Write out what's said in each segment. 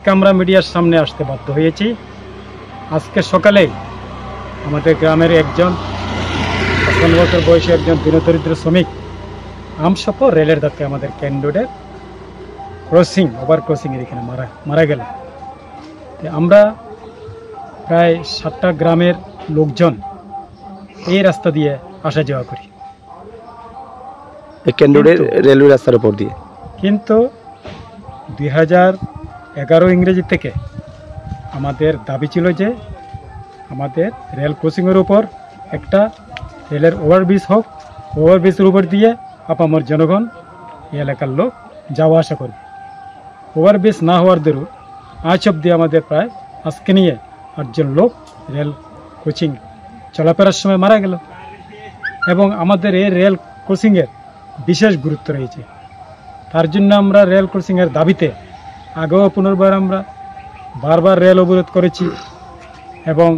আজকে আমরা মিডিয়ার সামনে আসতে বাধ্য হয়েছি। আজকে সকালে আমাদের গ্রামের একজন 55 বছর বয়সী একজন দীনদরিদ্র শ্রমিক আমসপ রেলের ধাক্কে আমাদের ক্যান্ডোডের ওভার ক্রসিংয়ের এখানে মারা গেল। আমরা প্রায় 7টা গ্রামের লোকজন এই রাস্তা দিয়ে আসা যাওয়া করি, ক্যান্ডোডের রেলওয়ে রাস্তার উপর দিয়ে। কিন্তু 2011 ইংরেজি থেকে আমাদের দাবি ছিল যে আমাদের রেল ক্রসিংয়ের উপর একটা রেলের ওভারব্রিজ হোক, ওভারব্রিজের উপর দিয়ে আপামর জনগণ এই এলাকার লোক যাওয়া আসা করবে। ওভারব্রিজ না হওয়ার দরুন আজ অব্দি আমাদের প্রায় আজকে নিয়ে 8জন লোক রেল কোচিং চলাফেরার সময় মারা গেল। এবং আমাদের এই রেল ক্রসিংয়ের বিশেষ গুরুত্ব রয়েছে, তার জন্য আমরা রেল ক্রসিংয়ের দাবিতে আগেও পুনর্বার আমরা বারবার রেল অবরোধ করেছি এবং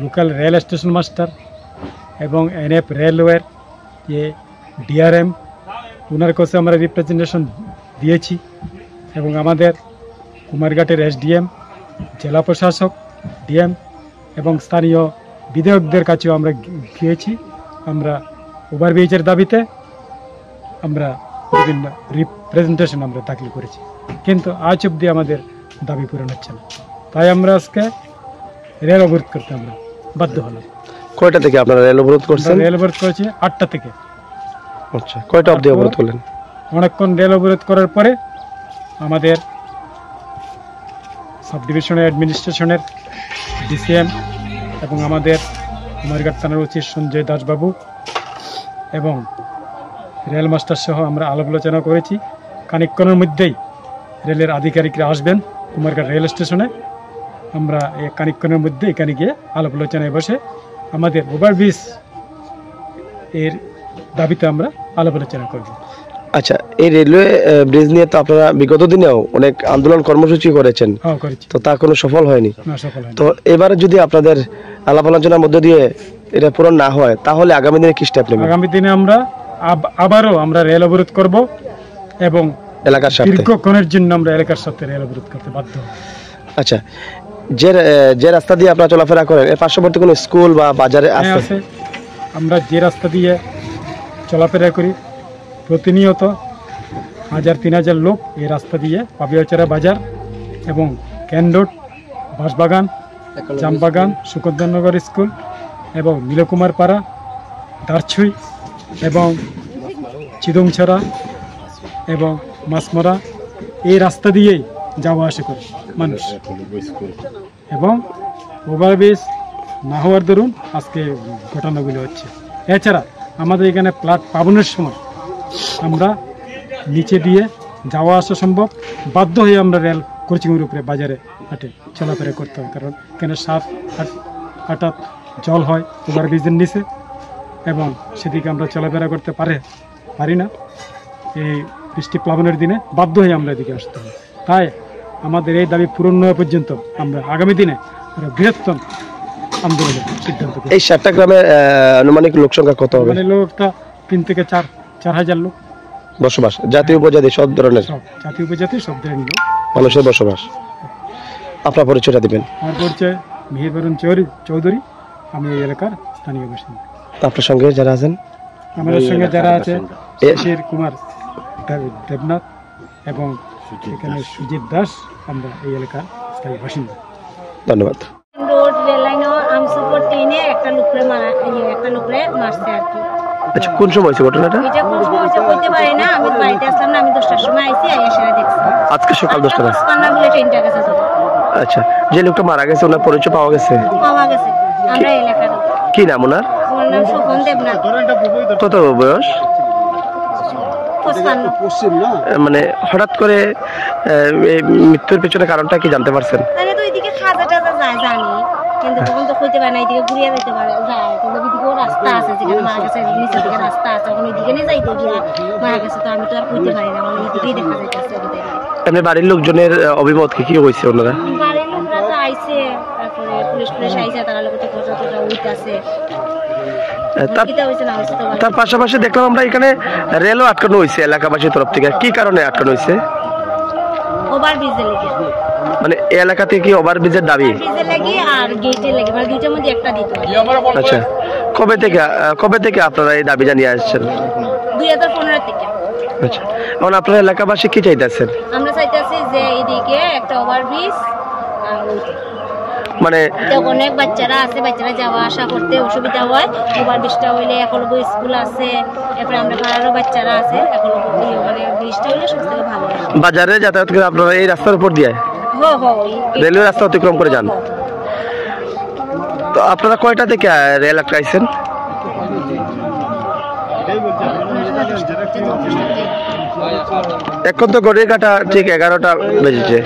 লোকাল রেল স্টেশন মাস্টার এবং এনএফ রেলওয়ের যে ডিআরএম ওনার কাছে আমরা রিপ্রেজেন্টেশন দিয়েছি এবং আমাদের কুমারঘাটের এসডিএম, জেলা প্রশাসক, ডিএম এবং স্থানীয় বিধায়কদের কাছেও আমরা গিয়েছি। আমরা ওভারব্রিজের দাবিতে আমরা বিভিন্ন রিপ্রেজেন্টেশন আমরা দাখিল করেছি, কিন্তু আজ অব্দি আমাদের দাবি পূরণ হচ্ছে না। তাই আমরা আজকে রেল অবরোধ করতে আমরা বাধ্য হলাম। কয়টা থেকে আপনারা রেল অবরোধ করছেন? রেল অবরোধ করেছি 8টা থেকে। আচ্ছা, কয়টা অবধি অবরোধ করলেন? অনেকক্ষণ রেল অবরোধ করার পরে আমাদের সাব ডিভিশনের অ্যাডমিনিস্ট্রেশনের ডিসিএম এবং আমাদের কুমারঘাট থানার ওসি সঞ্জয় দাসবাবু এবং রেল মাস্টার সহ আমরা আলাপ আলোচনা করেছি। খানিকক্ষণের মধ্যেই রেলের আধিকারিকরা আসবেন কুমারঘাট রেল স্টেশনে। আমরা এই খানিকক্ষণের মধ্যে এখানে গিয়ে আলাপ আলোচনায় বসে আমাদের ওভারব্রিজ এর দাবিতে আমরা আলাপ আলোচনা করব। আচ্ছা, এই রেলওয়ে ব্রিজ নিয়ে তো আপনারা বিগত দিনেও অনেক আন্দোলন কর্মসূচি করেছেন, তো তা কোনো সফল হয়নি। তো এবারে যদি আপনাদের আলাপ আলোচনার মধ্যে দিয়ে এটা পূরণ না হয় তাহলে আগামী দিনে কি স্টেপ নেবেন? আগামী দিনে আমরা আবারও আমরা রেল অবরোধ করব এবং এলাকার সাথে দীর্ঘক্ষণের জন্য আমরা এলাকার সাথে রেল অবরোধ করতে বাধ্য হব। আচ্ছা, যে রাস্তা দিয়ে আপনারা চলাফেরা করেন এর পার্শ্ববর্তী কোনো স্কুল বা বাজারে আছে? আমরা যে রাস্তা দিয়ে চলাফেরা করি প্রতিনিয়ত 1000-3000 লোক এই রাস্তা দিয়ে পাবিয়াচড়া বাজার এবং ক্যান্ডোড, বাঁশবাগান, জামবাগান, সুকন্দনগর স্কুল এবং নীলকুমার পাড়া, দারছুই এবং চিদংছড়া এবং মাছমরা এই রাস্তা দিয়েই যাওয়া আসা করে মানুষ। এবং ওভারব্রিজ না হওয়ার দরুন আজকে ঘটনাগুলো হচ্ছে। এছাড়া আমাদের এখানে প্লাট পাবনের সময় আমরা নিচে দিয়ে যাওয়া আসা সম্ভব, বাধ্য হয়ে আমরা রেল কোচিংয়ের উপরে বাজারে হাটে চলাফেরা করতে হয়, কারণ এখানে 7-8 জল হয় ওভারব্রিজের নিচে এবং সেদিকে আমরা চলাফেরা করতে পারি না। এই বৃষ্টি প্লাবনের দিনে বাধ্য হয়ে আমরা এদিকে আসতে হয়। তাই আমাদের এই দাবি পূরণ হওয়া পর্যন্ত আমরা আগামী দিনে আরো বৃহত্তম আন্দোলনের সিদ্ধান্ত নেব। এই 7টা গ্রামের আনুমানিক লোক সংখ্যা কত হবে? লোকটা 3 থেকে 4,000 লোক বসবাস, জাতি উপজাতি সব ধরনের, জাতি উপজাতি সব ধরনের লোক মানুষের বসবাস। আপনার পরিচয়টা দিবেন? আমার পরিচয় মিহিরবরণ চৌধুরী, আমি এই এলাকার স্থানীয় বাসিন্দা। আপনার সঙ্গে যারা আছেন? আমাদের সঙ্গে যারা আছে শিশির কুমার দেবনাথ এবং এখানে সুজিত দাস, আমরা এই এলাকার স্থায়ী বাসিন্দা। ধন্যবাদ। রোড রেল লাইনও আমসুপুর ট্রেনে একটা লোকরে মারছে আর কি। আচ্ছা, কোন সময় হয়েছে ঘটনাটা? এটা কোন সময় হয়েছে বলতে পারি না, আমি বাড়িতে আসলাম না, আমি 10টার সময় আইছি, এসে দেখছি আজকে সকাল 10টা পান্না বলে ট্রেনটা গেছে। আচ্ছা, যে লোকটা মারা গেছে ওনার পরিচয় পাওয়া গেছে? আমরা এলাকার। কি নাম ওনার? ওনার নাম শোভন দেবনাথ। কত বয়স? 55। মানে হঠাৎ করে মৃত্যুর পেছনে কারণটা কি জানতে পারছেন? তো এদিকে খাজা টাজা যায় জানি, কিন্তু তখন তো কইতে পারে না, এদিকে ঘুরিয়ে যেতে পারে যায়, কিন্তু এদিকেও রাস্তা আছে যেখানে মারা গেছে, নিচের দিকে রাস্তা আছে, এখন এদিকে নিয়ে যাইতে গিয়ে মারা গেছে, তো আমি তো আর কইতে পারি না, আমার এদিকেই দেখা যাইতেছে। এমনি বাড়ির লোকজনের অভিমত কি হয়েছে? ওনারা বাড়ির লোকরা তো আইছে, তারপরে পুলিশ আইছে, তারা লোক তো কথা উঠতেছে। তার পাশাপাশি দেখলাম আমরা এখানে রেলও আটকানো হয়েছে এলাকাবাসীর তরফ থেকে। কি কারণে আটকানো হয়েছে? ওভারব্রিজের লেগে। মানে এই এলাকাতে কি ওভারব্রিজের দাবি? ব্রিজের লাগি আর গেটের লাগি, মানে দুইটার মধ্যে একটা দিতে হবে। আচ্ছা, কবে থেকে আপনারা এই দাবি জানিয়ে আসছেন? 2015 থেকে। আচ্ছা, এখন আপনারা এলাকাবাসী কি চাইতেছেন? আমরা চাইতেছি যে এদিকে একটা ওভারব্রিজ, মানে অনেক বাচ্চারা আছে, বাচ্চারা যাওয়া আসা করতে অসুবিধা হয়। ওভারব্রিজটা হইলে একলব্য স্কুল আছে, এরপরে আমরা পাড়ারও বাচ্চারা আছে, একলব্য মানে ব্রিজটা হইলে সব থেকে ভালো হয়। বাজারে যাতায়াত করে আপনারা এই রাস্তার উপর দিয়ে রেলওয়ে রাস্তা অতিক্রম করে যান? তো আপনারা কয়টা থেকে রেল আটকাইছেন? এখন তো ঘড়ির কাঁটা ঠিক 11টা বেজেছে।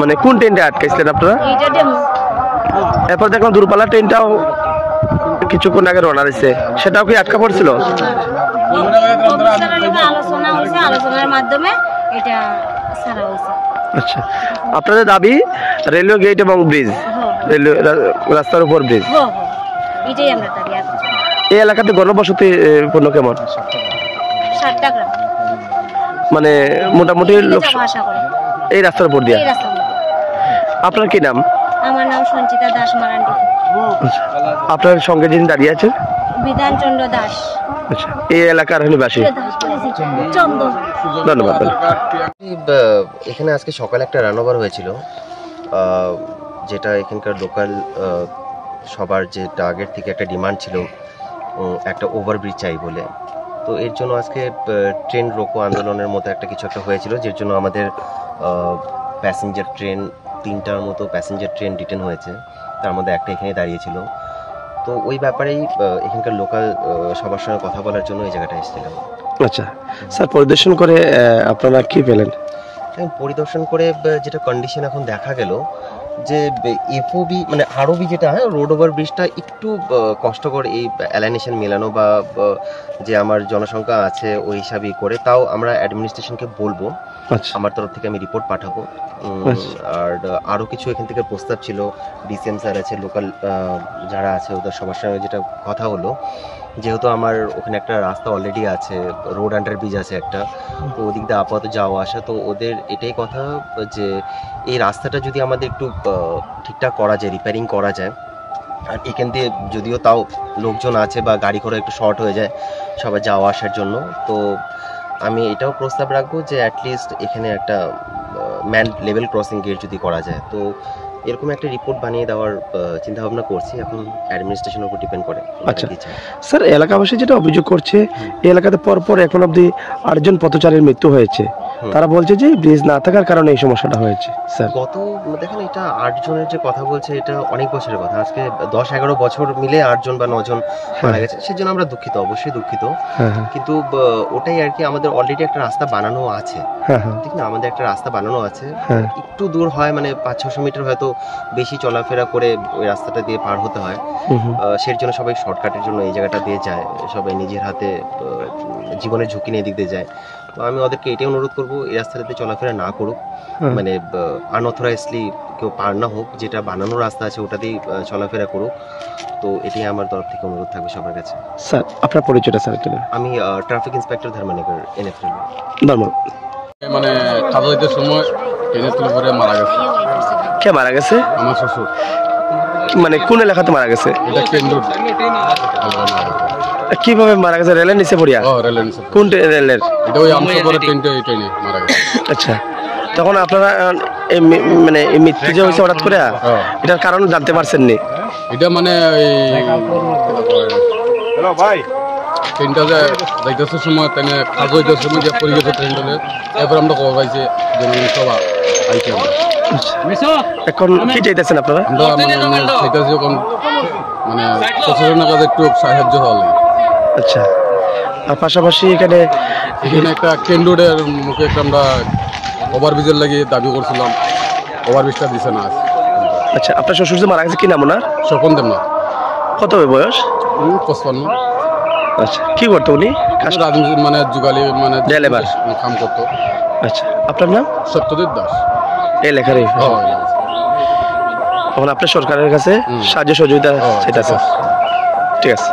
মানে কোন ট্রেনটা আটকাইছিলেন আপনারা? এরপর দেখলাম দূরপাল্লা ট্রেনটাও কিছুক্ষণ আগে রওনা দিচ্ছে, সেটাও কি আটকা পড়ছিল? আলোচনার মাধ্যমে এটা ছাড়া হয়েছে। আচ্ছা, আপনাদের দাবি রেলওয়ে গেট এবং ব্রিজ, রেলওয়ে রাস্তার উপর ব্রিজ, এটাই আমরা দাবি। এই এলাকাতে গণবসতি পূর্ণ কেমন? 60টা গ্রাম, মানে মোটামুটি লোক আশা করে এই রাস্তার উপর দিয়ে। আপনার কি নাম? আমার নাম সঞ্চিতা দাস মারান্ডি। আপনার সঙ্গে যিনি দাঁড়িয়ে আছেন? বিধানচন্দ্র দাস। আচ্ছা, এই এলাকার নিবাসী। ধন্যবাদ। এখানে আজকে সকালে একটা রানওভার হয়েছিল, যেটা এখানকার লোকাল সবার যে আগের থেকে একটা ডিমান্ড ছিল একটা ওভারব্রিজ চাই বলে। তো এর জন্য আজকে ট্রেন রোকো আন্দোলনের মতো একটা কিছু একটা হয়েছিল, যার জন্য আমাদের প্যাসেঞ্জার ট্রেন 3টার মতো প্যাসেঞ্জার ট্রেন ডিটেন হয়েছে, তার মধ্যে একটা এখানে দাঁড়িয়েছিল। তো ওই ব্যাপারেই এখানকার লোকাল সবার সঙ্গে কথা বলার জন্য এই জায়গাটা এসেছিলাম। আচ্ছা স্যার, পরিদর্শন করে আপনারা কি পেলেন? পরিদর্শন করে যেটা কন্ডিশন এখন দেখা গেল যে এফওবি মানে আরওবি যেটা রোড ওভার ব্রিজটা একটু কষ্টকর এই অ্যালাইনেশন মেলানো বা যে আমার জনসংখ্যা আছে ওই হিসাবেই করে, তাও আমরা অ্যাডমিনিস্ট্রেশনকে বলবো। আমার তরফ থেকে আমি রিপোর্ট পাঠাবো। আর আরও কিছু এখান থেকে প্রস্তাব ছিল, ডিসিএম স্যার আছে, লোকাল যারা আছে ওদের সবার সঙ্গে যেটা কথা হলো, যেহেতু আমার ওখানে একটা রাস্তা অলরেডি আছে, রোড আন্ডার ব্রিজ আছে একটা, তো ওদিক দিয়ে আপাতত যাওয়া আসা, তো ওদের এটাই কথা যে এই রাস্তাটা যদি আমাদের একটু ঠিকঠাক করা যায়, রিপেয়ারিং করা যায়, আর এখান দিয়ে যদিও তাও লোকজন আছে বা গাড়ি ঘোড়া একটু শর্ট হয়ে যায় সবাই যাওয়া আসার জন্য, তো আমি এটাও প্রস্তাব রাখবো যে অ্যাটলিস্ট এখানে একটা ম্যান লেভেল ক্রসিং গেট যদি করা যায়। তো এরকম একটা রিপোর্ট বানিয়ে দেওয়ার চিন্তা ভাবনা করছি, এখন অ্যাডমিনিস্ট্রেশনের উপর ডিপেন্ড করে। আচ্ছা স্যার, এলাকাবাসী যেটা অভিযোগ করছে, এই এলাকাতে পরপর এখন অবধি 8জন পথচারীর মৃত্যু হয়েছে, তারা বলছে যে ব্রিজ না থাকার কারণে এই সমস্যাটা হয়েছে। স্যার গত দেখেন এটা 8 জনের যে কথা বলছে, এটা অনেক বছরের কথা, আজকে 10-11 বছর মিলে 8 জন বা 9 জন মারা গেছে, সেজন্য আমরা দুঃখিত, অবশ্যই দুঃখিত। কিন্তু ওটাই আর কি, আমাদের অলরেডি একটা রাস্তা বানানো আছে, ঠিক না, আমাদের একটা রাস্তা বানানো আছে, একটু দূর হয়, মানে 500-600 মিটার হয়তো বেশি চলাফেরা করে ওই রাস্তাটা দিয়ে পার হতে হয়, সেই জন্য সবাই শর্টকাটের জন্য এই জায়গাটা দিয়ে যায়, সবাই নিজের হাতে জীবনের ঝুঁকি নিয়ে দিক দিয়ে যায়। তো আমি ওদেরকে এটাই অনুরোধ করবো, এই রাস্তাটাতে চলাফেরা না করুক, মানে আনঅথরাইজলি কেউ পার না হোক, যেটা বানানো রাস্তা আছে ওটাতেই চলাফেরা করুক। তো এটাই আমার তরফ থেকে অনুরোধ থাকবে সবার কাছে। স্যার আপনার পরিচয়টা স্যার? আমি ট্রাফিক ইন্সপেক্টর ধর্মনগর, এনএফএল। ধন্যবাদ। মানে কাজ হইতে সময় ট্রেনের তুলে পরে মারা গেছে। কে মারা গেছে? আমার শ্বশুর। মানে কোন এলাকাতে মারা গেছে? এটা কেন্দ্র। কিভাবে মারা গেছে? রেলের নিচে পড়িয়া? রেলের নিচে। কোন রেলের? এটা ওই আমসপরে ট্রেনে মারা গেছে। আচ্ছা, তখন আপনারা মানে এই মৃত্যু যে হয়েছে হঠাৎ করে, এটার কারণ জানতে পারছেন নি? এটা মানে ট্রেনটা যে যাইতেছে সময় ট্রেনে কাজ হইতে সময় যে পড়ে গেছে ট্রেনটাতে, এরপর আমরা খবর পাইছি সভা আইছি আমরা। এখন কি চাইতেছেন আপনারা? আমরা মানে চাইতেছি এখন মানে প্রশাসনের কাছে একটু সাহায্য হওয়া লাগে। আচ্ছা, আর পাশাপাশি এখানে একটা কেন্দ্রের মুখে একটা আমরা ওভারব্রিজের লাগে দাবি করছিলাম, ওভারব্রিজটা দিছে না। আচ্ছা, আপনার শ্বশুর যে মারা গেছে কি নাম ওনার? স্বপন দেব না। কত বয়স? 55। আচ্ছা, কি করতো উনি? রাজনীতি মানে যুগালি মানে ড্রাইভার কাম করতো। আচ্ছা, আপনার নাম? সত্যজিৎ দাস। এই লেখারই। এখন আপনার সরকারের কাছে সাহায্য সহযোগিতা চাইতেছে। ঠিক আছে।